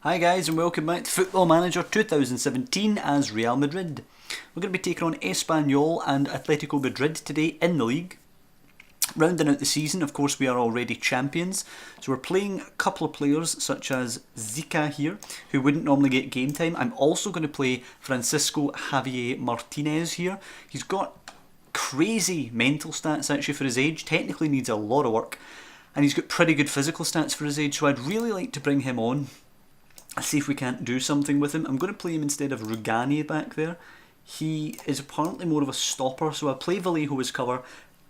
Hi guys and welcome back to Football Manager 2017 as Real Madrid. We're going to be taking on Espanyol and Atletico Madrid today in the league. Rounding out the season, of course, we are already champions, so we're playing a couple of players such as Zika here, who wouldn't normally get game time. I'm also going to play Francisco Javier Martinez here. He's got crazy mental stats actually for his age, technically needs a lot of work, and he's got pretty good physical stats for his age, so I'd really like to bring him on. See if we can't do something with him. I'm going to play him instead of Rugani back there. He is apparently more of a stopper, so I'll play Vallejo as cover,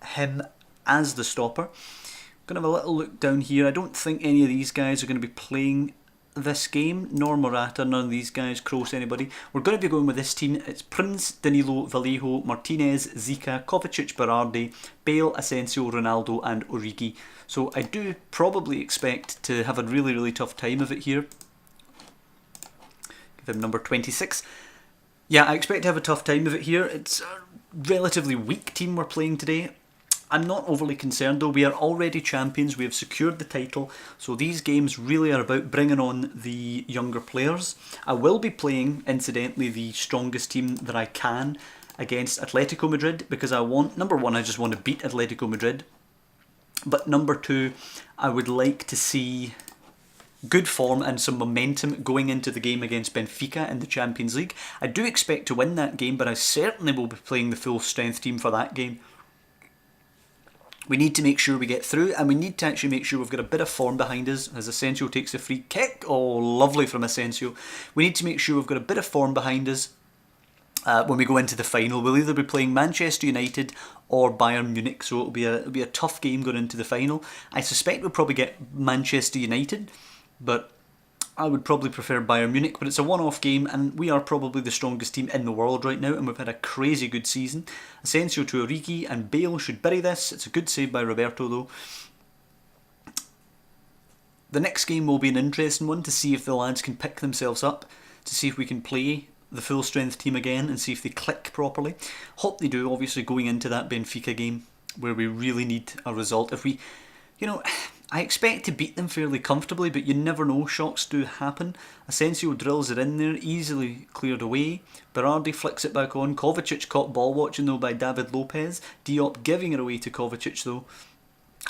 him as the stopper. I'm going to have a little look down here. I don't think any of these guys are going to be playing this game, nor Morata, none of these guys, Kroos, anybody. We're going to be going with this team. It's Prince, Danilo, Vallejo, Martinez, Zika, Kovacic, Berardi, Bale, Asensio, Ronaldo and Origi. So I do probably expect to have a really tough time of it here. Give him number 26. Yeah, I expect to have a tough time of it here. It's a relatively weak team we're playing today. I'm not overly concerned though. We are already champions. We have secured the title. So these games really are about bringing on the younger players. I will be playing, incidentally, the strongest team that I can against Atletico Madrid because I want, number one, I just want to beat Atletico Madrid. But number two, I would like to see good form and some momentum going into the game against Benfica in the Champions League. I do expect to win that game, but I certainly will be playing the full strength team for that game. We need to make sure we get through, and we need to actually make sure we've got a bit of form behind us as Asensio takes a free kick. Oh, lovely from Asensio. We need to make sure we've got a bit of form behind us when we go into the final. We'll either be playing Manchester United or Bayern Munich, so it'll be a tough game going into the final. I suspect we'll probably get Manchester United, but I would probably prefer Bayern Munich, but it's a one-off game and we are probably the strongest team in the world right now and we've had a crazy good season. Asensio to Origi and Bale should bury this. It's a good save by Roberto though. The next game will be an interesting one to see if the lads can pick themselves up, to see if we can play the full strength team again and see if they click properly. Hope they do, obviously, going into that Benfica game where we really need a result. If we, I expect to beat them fairly comfortably, but you never know, shocks do happen. Asensio drills it in there, easily cleared away. Berardi flicks it back on. Kovacic caught ball watching though by David Lopez. Diop giving it away to Kovacic though.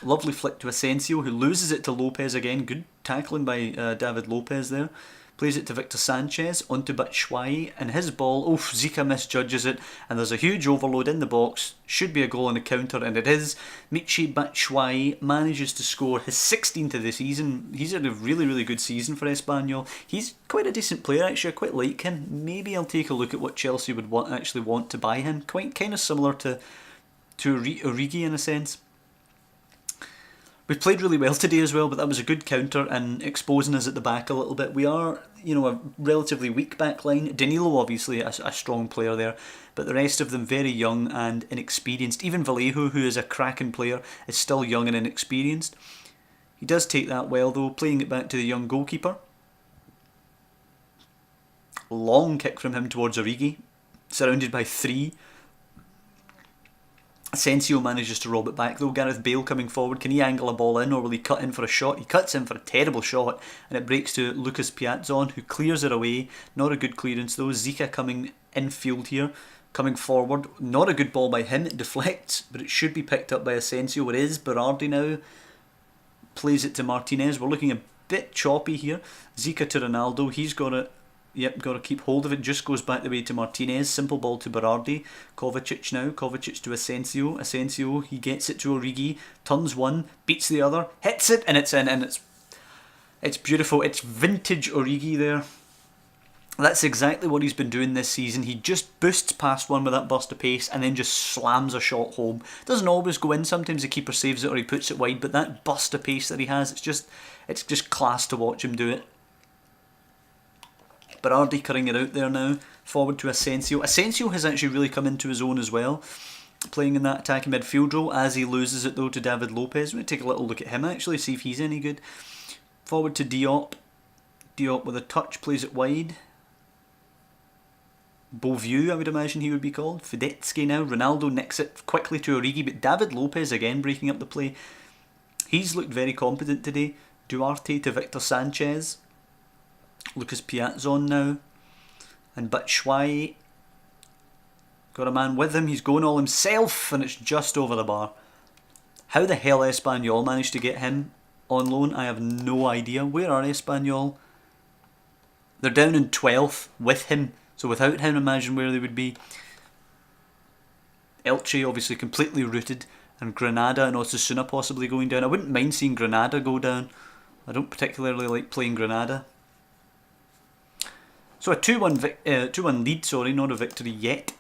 Lovely flick to Asensio, who loses it to Lopez again. Good tackling by David Lopez there. Plays it to Victor Sanchez, onto Batshuayi, and his ball, Zika misjudges it, and there's a huge overload in the box. Should be a goal on the counter, and it is. Michy Batshuayi manages to score his 16th of the season. He's had a really good season for Espanyol. He's quite a decent player actually, I quite like him. Maybe I'll take a look at what Chelsea would actually want to buy him. Kind of similar to Origi in a sense. We played really well today as well, but that was a good counter and exposing us at the back a little bit. We are, a relatively weak back line. Danilo, obviously, a strong player there, but the rest of them very young and inexperienced. Even Vallejo, who is a cracking player, is still young and inexperienced. He does take that well, though, playing it back to the young goalkeeper. Long kick from him towards Origi, surrounded by three. Asensio manages to rob it back though. Gareth Bale coming forward. Can he angle a ball in or will he cut in for a shot? He cuts in for a terrible shot and it breaks to Lucas Piazzon, who clears it away. Not a good clearance though. Zika coming infield here, coming forward. Not a good ball by him. It deflects, but it should be picked up by Asensio. It is. Berardi now plays it to Martinez. We're looking a bit choppy here. Zika to Ronaldo. He's got it. Yep, got to keep hold of it. Just goes back the way to Martinez. Simple ball to Berardi. Kovacic now. Kovacic to Asensio. Asensio, he gets it to Origi. Turns one, beats the other, hits it, and it's in. And it's beautiful. It's vintage Origi there. That's exactly what he's been doing this season. He just boosts past one with that burst of pace and then just slams a shot home. Doesn't always go in. Sometimes the keeper saves it or he puts it wide. But that burst of pace that he has, it's just class to watch him do it. Berardi cutting it out there now. Forward to Asensio. Asensio has actually really come into his own as well, playing in that attacking midfield role as he loses it though to David Lopez. We're going to take a little look at him actually, see if he's any good. Forward to Diop. Diop with a touch, plays it wide. Beauvue, I would imagine he would be called. Fidetsky now. Ronaldo nicks it quickly to Origi, but David Lopez again breaking up the play. He's looked very competent today. Duarte to Victor Sanchez. Lucas Piat's on now. And Batshuayi got a man with him. He's going all himself, and it's just over the bar. How the hell Espanyol managed to get him on loan, I have no idea. Where are Espanyol? They're down in 12th with him. So without him, imagine where they would be. Elche obviously completely rooted. And Granada and Osasuna possibly going down. I wouldn't mind seeing Granada go down. I don't particularly like playing Granada. So a 2-1 lead, sorry, not a victory yet.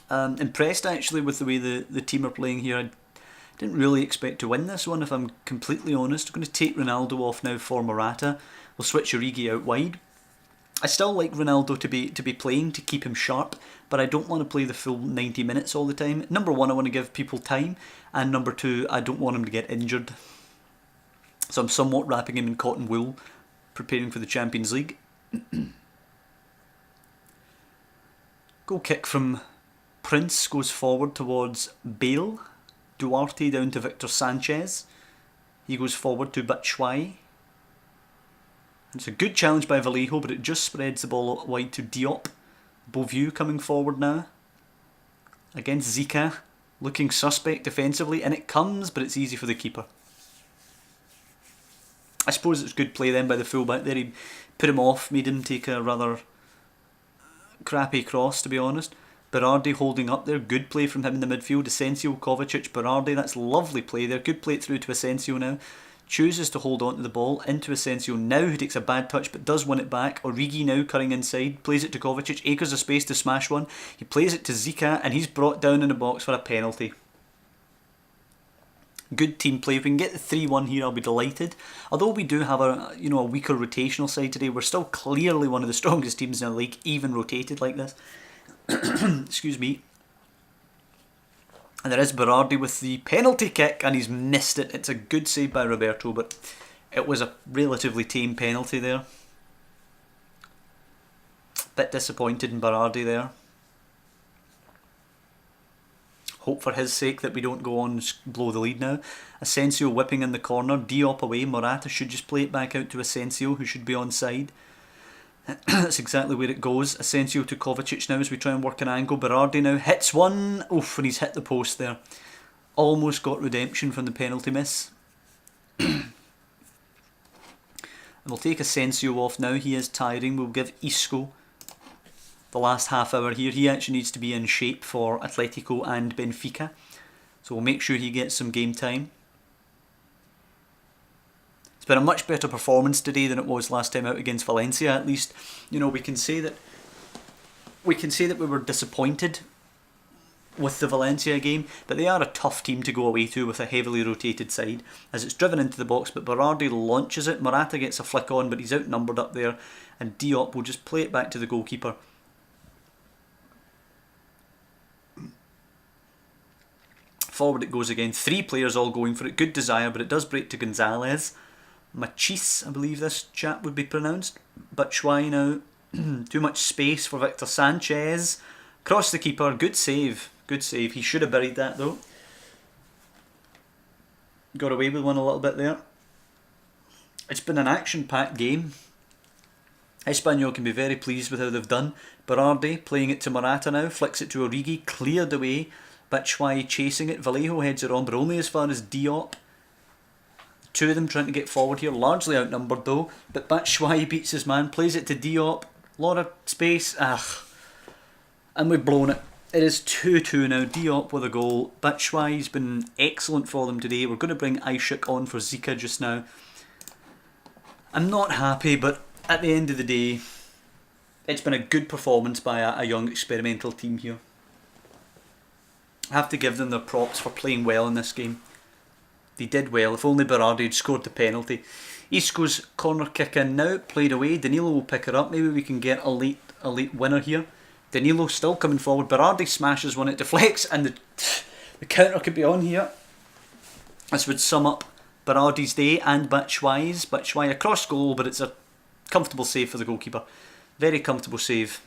Impressed actually with the way the team are playing here. I didn't really expect to win this one, if I'm completely honest. I'm going to take Ronaldo off now for Morata. We'll switch Origi out wide. I still like Ronaldo to be playing to keep him sharp, but I don't want to play the full 90 minutes all the time. Number one, I want to give people time, and number two, I don't want him to get injured. So I'm somewhat wrapping him in cotton wool, preparing for the Champions League. Goal kick from Prince goes forward towards Bale. Duarte down to Victor Sanchez. He goes forward to Batshuayi. It's a good challenge by Vallejo, but it just spreads the ball wide to Diop. Beauvue coming forward now. Against Zika. Looking suspect defensively, and it comes, but it's easy for the keeper. I suppose it's good play then by the fullback there. He put him off, made him take a rather crappy cross, to be honest. Berardi holding up there, good play from him in the midfield. Asensio, Kovacic, Berardi, that's lovely play there. Good play through to Asensio now. Chooses to hold on to the ball, into Asensio now, who takes a bad touch but does win it back. Origi now cutting inside, plays it to Kovacic, acres of space to smash one. He plays it to Zika, and he's brought down in the box for a penalty. Good team play. If we can get the 3-1 here, I'll be delighted. Although we do have a weaker rotational side today, we're still clearly one of the strongest teams in the league, even rotated like this. Excuse me. And there is Berardi with the penalty kick, and he's missed it. It's a good save by Roberto, but it was a relatively tame penalty there. Bit disappointed in Berardi there. Hope for his sake that we don't go on and blow the lead now. Asensio whipping in the corner. Diop away. Morata should just play it back out to Asensio, who should be onside. That's exactly where it goes. Asensio to Kovacic now as we try and work an angle. Berardi now hits one. Oof, and he's hit the post there. Almost got redemption from the penalty miss. And we'll take Asensio off now. He is tiring. We'll give Isco the last half hour here. He actually needs to be in shape for Atletico and Benfica. So we'll make sure he gets some game time. It's been a much better performance today than it was last time out against Valencia. At least, we can say that we were disappointed with the Valencia game, but they are a tough team to go away to with a heavily rotated side, as it's driven into the box, but Berardi launches it. Morata gets a flick on, but he's outnumbered up there, and Diop will just play it back to the goalkeeper. Forward it goes again. 3 players all going for it. Good desire, but it does break to Gonzalez. Machis, I believe this chap would be pronounced. Batshuayi now. Too much space for Victor Sanchez. Cross the keeper. Good save. Good save. He should have buried that though. Got away with one a little bit there. It's been an action-packed game. Espanyol can be very pleased with how they've done. Berardi playing it to Morata now. Flicks it to Origi. Cleared away. Batshuayi chasing it. Vallejo heads it on, but only as far as Diop. 2 of them trying to get forward here, largely outnumbered though, but Batshuayi beats his man, plays it to Diop, lot of space, and we've blown it. It is 2-2 now, Diop with a goal. Batshuayi's been excellent for them today. We're going to bring Ishak on for Zika just now. I'm not happy, but at the end of the day, it's been a good performance by a young experimental team here. I have to give them their props for playing well in this game. They did well. If only Berardi had scored the penalty. Isco's corner kick in now, played away. Danilo will pick it up. Maybe we can get a late winner here. Danilo still coming forward. Berardi smashes one, it deflects, and the counter could be on here. This would sum up Berardi's day and Batshuayi's. Batshuayi a cross goal, but it's a comfortable save for the goalkeeper. Very comfortable save.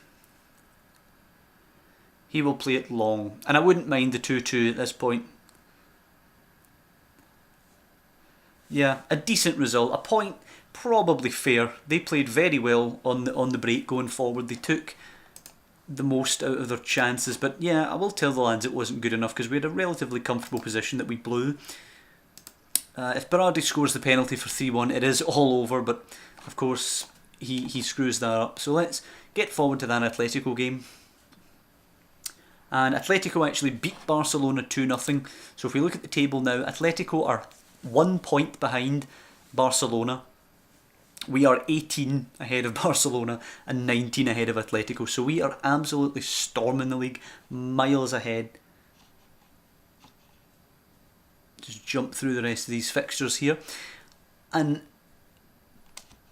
He will play it long, and I wouldn't mind the 2-2 at this point. Yeah, a decent result. A point probably fair. They played very well on the break going forward. They took the most out of their chances, but yeah, I will tell the lads it wasn't good enough because we had a relatively comfortable position that we blew. If Berardi scores the penalty for 3-1, it is all over, but of course he screws that up. So let's get forward to that Atletico game. And Atletico actually beat Barcelona 2-0. So if we look at the table now, Atletico are 1 point behind Barcelona. We are 18 ahead of Barcelona and 19 ahead of Atletico. So we are absolutely storming the league, miles ahead. Just jump through the rest of these fixtures here. And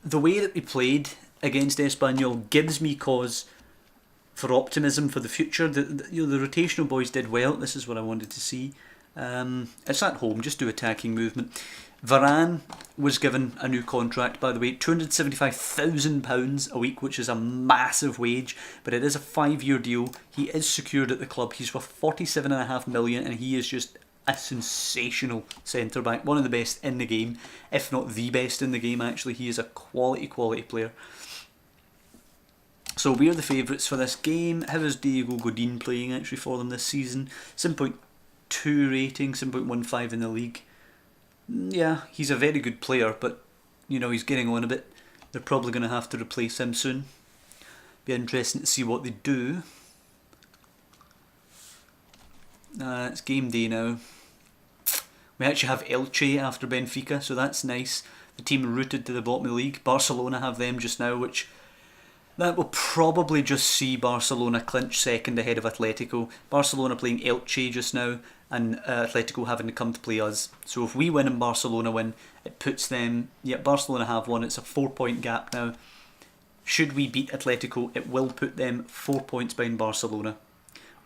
the way that we played against Espanyol gives me cause for optimism for the future. The rotational boys did well. This is what I wanted to see. It's at home, just do attacking movement. Varane was given a new contract, by the way, £275,000 a week, which is a massive wage, but it is a 5-year deal. He is secured at the club. He's worth £47.5 million, and he is just a sensational centre-back, one of the best in the game, if not the best in the game actually. He is a quality player. So we are the favourites for this game. How is Diego Godin playing actually for them this season? 7.2 rating, 7.15 in the league. Yeah, he's a very good player, but you know, he's getting on a bit. They're probably going to have to replace him soon. Be interesting to see what they do. It's game day now. We actually have Elche after Benfica, so that's nice. The team rooted to the bottom of the league. Barcelona have them just now, which that will probably just see Barcelona clinch second ahead of Atletico. Barcelona playing Elche just now, and Atletico having to come to play us. So if we win and Barcelona win, it puts them... Yeah, Barcelona have won. It's a 4-point gap now. Should we beat Atletico, it will put them 4 points behind Barcelona.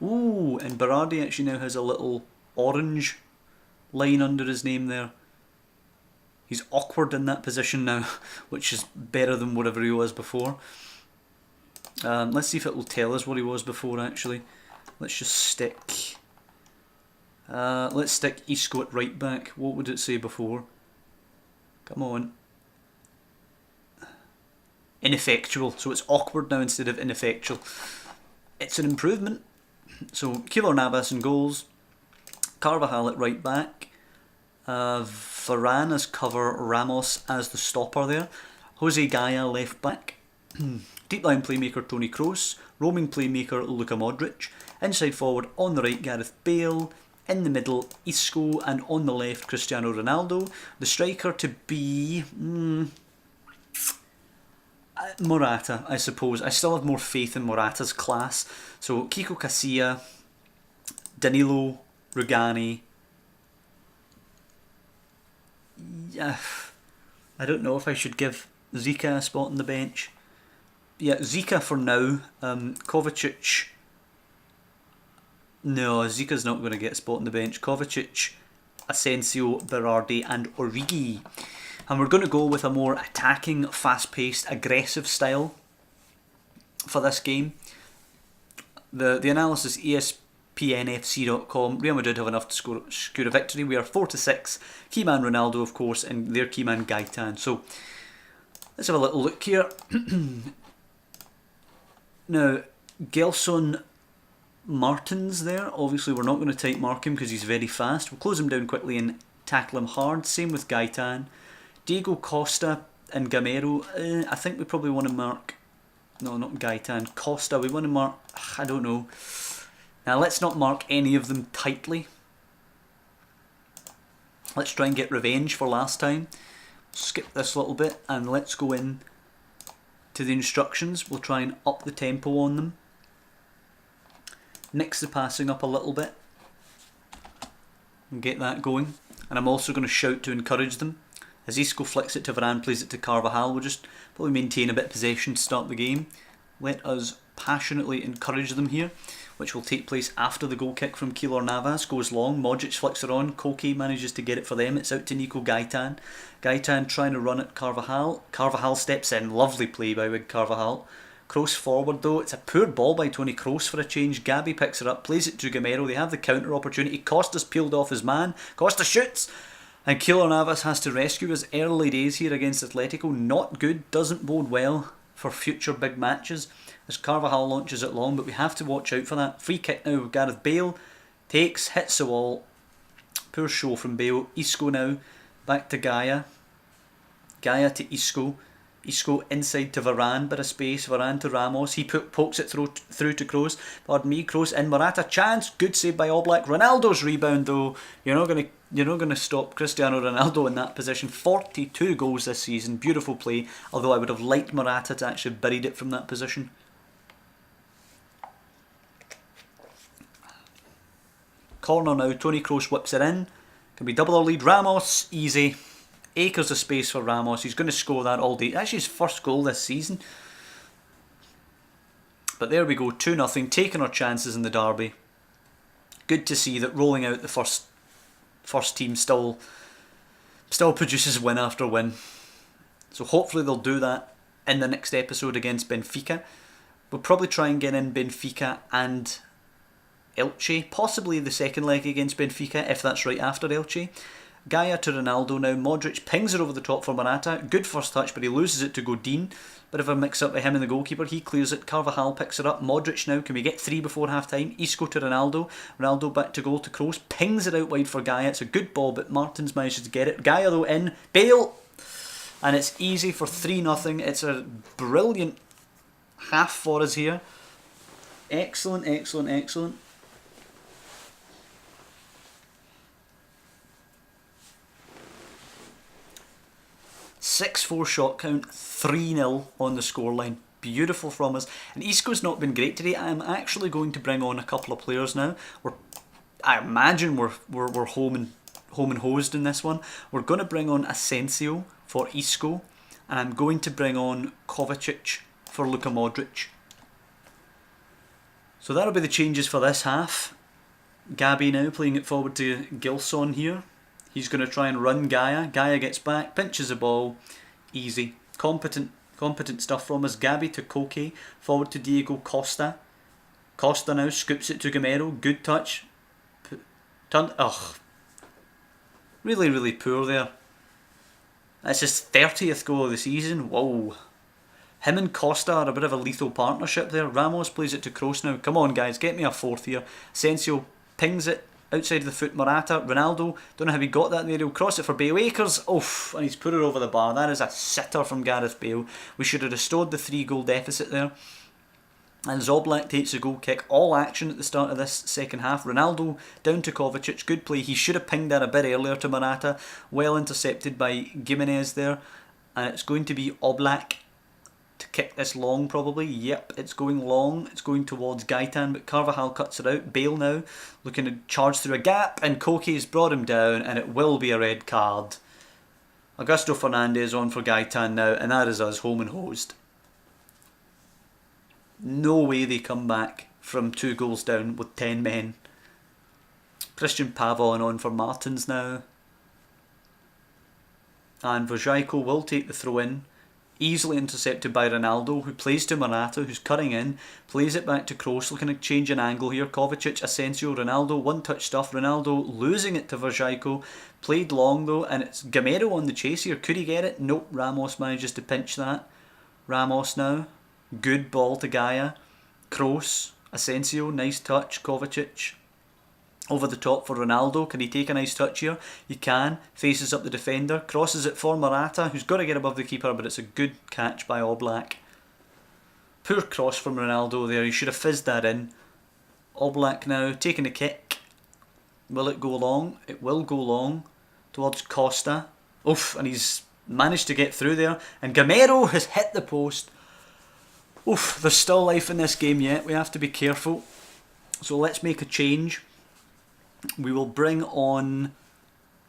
Ooh, and Berardi actually now has a little orange line under his name there. He's awkward in that position now, which is better than whatever he was before. Let's see if it will tell us what he was before actually. Let's just stick... let's stick Isco at right back. What would it say before? Come on. Ineffectual. So it's awkward now instead of ineffectual. It's an improvement. So Keylor Navas in goals. Carvajal at right back. Varane as cover. Ramos as the stopper there. Jose Gaya left back. Deep line playmaker Toni Kroos. Roaming playmaker Luka Modric. Inside forward on the right Gareth Bale. In the middle Isco, and on the left Cristiano Ronaldo. The striker to be... Morata, I suppose. I still have more faith in Morata's class. So Kiko Casilla, Danilo, Rugani. Yeah, I don't know if I should give Zika a spot on the bench. Yeah, Zika for now. Kovacic. No, Zika's not going to get a spot on the bench. Kovacic, Asensio, Berardi and Origi. And we're going to go with a more attacking, fast-paced, aggressive style for this game. The analysis, ESPNFC.com. Real Madrid have enough to score a victory. We are 4-6. Keyman Ronaldo, of course, and their keyman Gaitan. So let's have a little look here. Now, Gelson Martins there. Obviously, we're not going to tight mark him because he's very fast. We'll close him down quickly and tackle him hard. Same with Gaitan. Diego Costa and Gamero. I think we probably want to mark... No, not Gaitan. Costa. We want to mark... I don't know. Now, let's not mark any of them tightly. Let's try and get revenge for last time. Skip this little bit and let's go in to the instructions. We'll try and up the tempo on them. Mix the passing up a little bit. And get that going. And I'm also going to shout to encourage them. As Isco flicks it to Varane, plays it to Carvajal. We'll just probably maintain a bit of possession to start the game. Let us passionately encourage them here, which will take place after the goal kick from Keylor Navas goes long. Modric flicks it on. Koke manages to get it for them. It's out to Nico Gaitan. Gaitan trying to run at Carvajal. Carvajal steps in. Lovely play by Big Carvajal. Kroos forward though. It's a poor ball by Toni Kroos for a change. Gabi picks it up, plays it to Gamero. They have the counter opportunity. Costa's peeled off his man. Costa shoots. And Keylor Navas has to rescue his early days here against Atletico. Not good, doesn't bode well for future big matches as Carvajal launches it long, but we have to watch out for that. Free kick now with Gareth Bale. Takes, hits the wall. Poor show from Bale. Isco now, back to Gaia. Gaia to Isco. Isco inside to Varane, bit of space. Varane to Ramos. He pokes it through to Kroos. Pardon me, Kroos in. Morata chance. Good save by Oblak. Ronaldo's rebound though. You're not gonna stop Cristiano Ronaldo in that position. 42 goals this season. Beautiful play. Although I would have liked Morata to actually buried it from that position. Corner now. Toni Kroos whips it in. Can be double our lead. Ramos, easy. Acres of space for Ramos. He's going to score that all day. Actually his first goal this season. But there we go, 2-0, taking our chances in the derby. Good to see that rolling out the first team still produces win after win. So hopefully they'll do that in the next episode against Benfica. We'll probably try and get in Benfica and Elche. Possibly the second leg against Benfica, if that's right after Elche. Gaia to Ronaldo now. Modric pings it over the top for Morata. Good first touch, but he loses it to Godin. Bit of a mix-up by him and the goalkeeper. He clears it. Carvajal picks it up. Modric now. Can we get 3 before half-time? Isco to Ronaldo. Ronaldo back to goal to Kroos. Pings it out wide for Gaia. It's a good ball, but Martins manages to get it. Gaia, though, in. Bale! And it's easy for 3-0. It's a brilliant half for us here. Excellent, excellent, excellent. 6-4 shot count, 3-0 on the scoreline. Beautiful from us. And Isco's not been great today. I'm actually going to bring on a couple of players now. I imagine we're home and hosed in this one. We're going to bring on Asensio for Isco, and I'm going to bring on Kovacic for Luka Modric. So that'll be the changes for this half. Gabi now playing it forward to Gilson here. He's going to try and run Gaia. Gaia gets back, pinches the ball. Easy. Competent stuff from us. Gabi to Koke. Forward to Diego Costa. Costa now scoops it to Gamero. Good touch. Really, really poor there. That's his 30th goal of the season. Whoa. Him and Costa are a bit of a lethal partnership there. Ramos plays it to Kroos now. Come on, guys. Get me a fourth here. Asensio pings it. Outside of the foot, Morata, Ronaldo, don't know how he got that there, he'll cross it for Bale. Akers, and he's put it over the bar. That is a sitter from Gareth Bale. We should have restored the 3-goal deficit there. And Oblak takes a goal kick. All action at the start of this second half. Ronaldo down to Kovacic, good play. He should have pinged that a bit earlier to Morata. Well intercepted by Gimenez there. And it's going to be Oblak to kick this long probably. Yep, it's going long. It's going towards Gaitan, but Carvajal cuts it out. Bale now looking to charge through a gap, and Koke's brought him down, and it will be a red card. Augusto Fernandez on for Gaitan now, and that is us home and hosed. No way they come back from 2 goals down with 10 men. Christian Pavon on for Martins now. And Vojajko will take the throw in. Easily intercepted by Ronaldo, who plays to Morata, who's cutting in, plays it back to Kroos, looking to change an angle here. Kovacic, Asensio, Ronaldo, one-touch stuff. Ronaldo losing it to Vojajko, played long though, and it's Gamero on the chase here. Could he get it? Nope, Ramos manages to pinch that. Ramos now, good ball to Gaia. Kroos, Asensio, nice touch. Kovacic over the top for Ronaldo. Can he take a nice touch here? He can. Faces up the defender. Crosses it for Morata, who's got to get above the keeper, but it's a good catch by Oblak. Poor cross from Ronaldo there. He should have fizzed that in. Oblak now taking a kick. Will it go long? It will go long towards Costa. And he's managed to get through there. And Gamero has hit the post. There's still life in this game yet. We have to be careful. So let's make a change. We will bring on...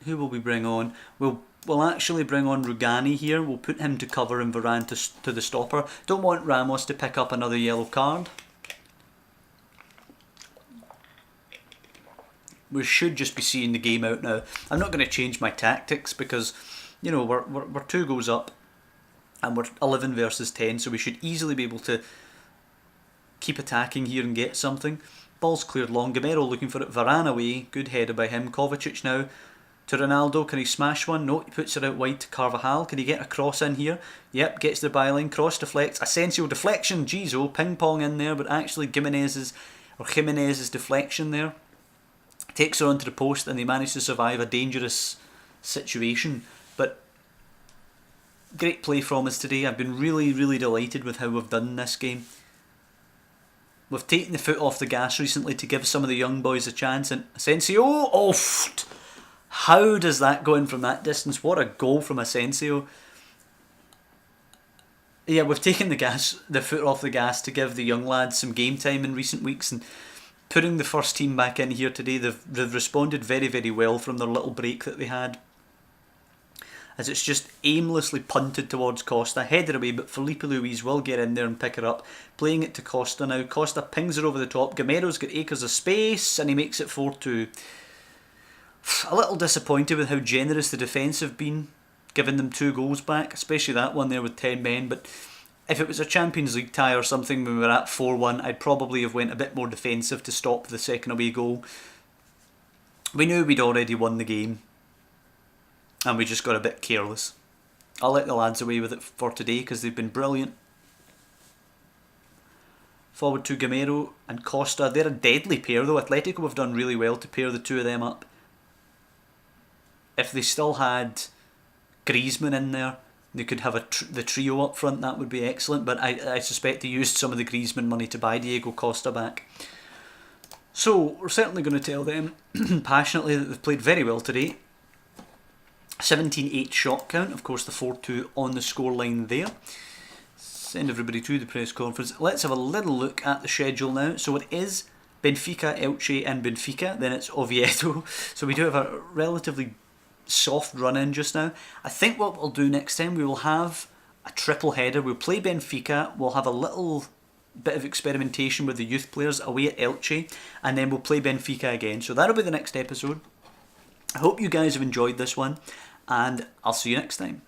Who will we bring on? We'll actually bring on Rugani here. We'll put him to cover and Varane to the stopper. Don't want Ramos to pick up another yellow card. We should just be seeing the game out now. I'm not going to change my tactics because, you know, we're 2 goals up and we're 11 versus 10, so we should easily be able to keep attacking here and get something. Ball's cleared long. Gamero looking for it. Varane away. Good header by him. Kovacic now to Ronaldo. Can he smash one? No, he puts it out wide to Carvajal. Can he get a cross in here? Yep, gets the byline. Cross deflects. Asensio deflection. Jeez, oh, ping pong in there, but actually Jimenez's deflection there takes her onto the post, and they manage to survive a dangerous situation. But great play from us today. I've been really, really delighted with how we've done this game. We've taken the foot off the gas recently to give some of the young boys a chance, and Asensio, how does that go in from that distance? What a goal from Asensio. Yeah, we've taken the foot off the gas to give the young lads some game time in recent weeks, and putting the first team back in here today, they've responded very, very well from their little break that they had, as it's just aimlessly punted towards Costa, headed away, but Felipe Luis will get in there and pick her up, playing it to Costa now. Costa pings her over the top. Gamero's got acres of space, and he makes it 4-2. A little disappointed with how generous the defence have been, giving them 2 goals back, especially that one there with 10 men, but if it was a Champions League tie or something when we were at 4-1, I'd probably have went a bit more defensive to stop the second away goal. We knew we'd already won the game, and we just got a bit careless. I'll let the lads away with it for today because they've been brilliant. Forward to Gamero and Costa. They're a deadly pair though. Atletico have done really well to pair the two of them up. If they still had Griezmann in there, they could have the trio up front. That would be excellent, but I suspect they used some of the Griezmann money to buy Diego Costa back. So we're certainly going to tell them passionately that they've played very well today. 17-8 shot count, of course the 4-2 on the scoreline there. Send everybody to the press conference. Let's have a little look at the schedule now. So it is Benfica, Elche and Benfica, then it's Oviedo. So we do have a relatively soft run in just now. I think what we'll do next time, we will have a triple header. We'll play Benfica, we'll have a little bit of experimentation with the youth players away at Elche, and then we'll play Benfica again. So that'll be the next episode. I hope you guys have enjoyed this one, and I'll see you next time.